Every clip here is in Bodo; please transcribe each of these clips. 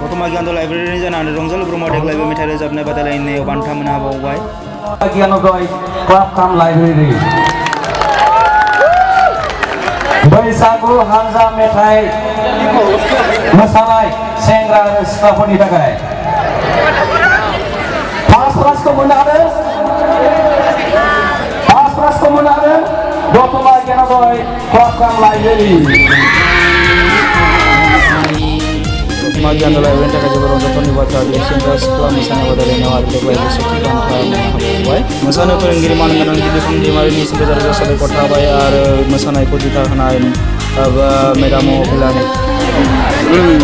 दतमा गियान लाइब्रेरिनि जानानै रंजालु ब्रह्म देग्लायबो मेथाइ रोजाबनाय बादायलायनायाव बान्था मोननो हाबावबाय। गियानोदय क्लाब काम लाइब्रेरि बैसागु हानजा मेथाइ मोसानाय सेंग्रा आरो सिख्लाफोरनि थाखाय फार्स्ट प्राइजखौ मोननो हादों दतमा गियानोदय क्लाब काम लाइब्रेरि। दतमा गियान लाइब्रेरिनि थाखाय जोबोर रंजाथावनि बाथ्रा बे सेंग्रा सिख्ला मोसानाय बादायलायनायाव आरो देग्लायबो सेथि बान्था मोननो हाबावबाय। मोसानो फोरोंगिरि मानगोनां गिदिरफोर दैमारिनिसिम रोजा रोजा साबायखर थाबाय आरो मोसानायखौ दिथा होनाय मेडाम अफिलानि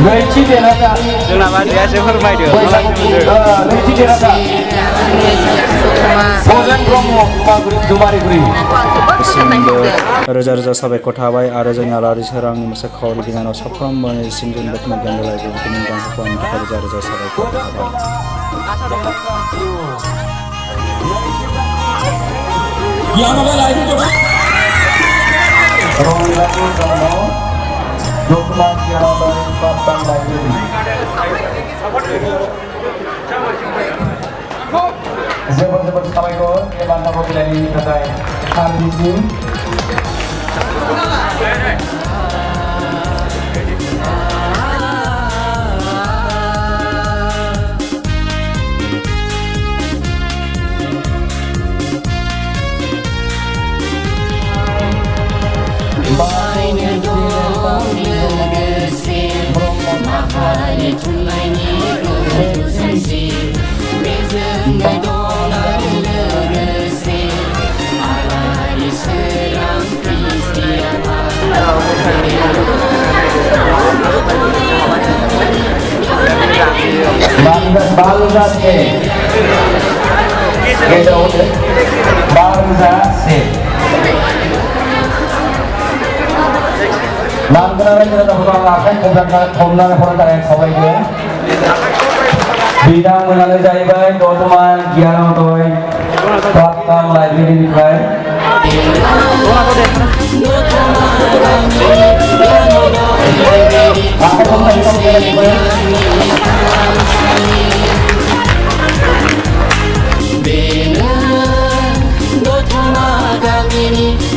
नैथि देरहासार जोंना बाजैयासो फोरमायदो नैथि देरहासार भजेन ब्रह्म दुमारिगुरि रोजा रोजा साबायखर थाबाय आरो जोंनि आलारि सोरांनि मोसाखावरि बिनानाव साफ्रोमबोनिसिम जों दतमा गियान लाइब्रेरिनि मुंदांखाखौ आंनि थाखाय रोजा रोजा साबायखर थाबाय। दतमा गियानोदय क्लाब काम लाइब्रेरि जोबोर जोबोर साबायखर बे बान्थाखौ बिलाइनि थाखाय सारनिसिम। बिथांमोनानो जाहैबाय दतमा गियानोदय क्लाब काम लाइब्रेरिनिफ्राय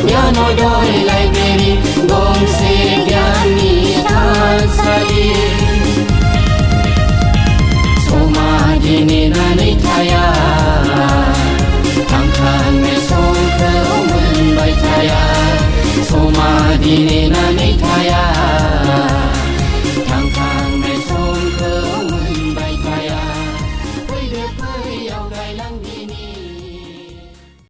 गियानोदय लाइब्रेरि गंसे गियाननि थानसालि समाधि नेनानै थाया थांखांनाय समखौ मोनबाय थाया समाधि नेनानै थाया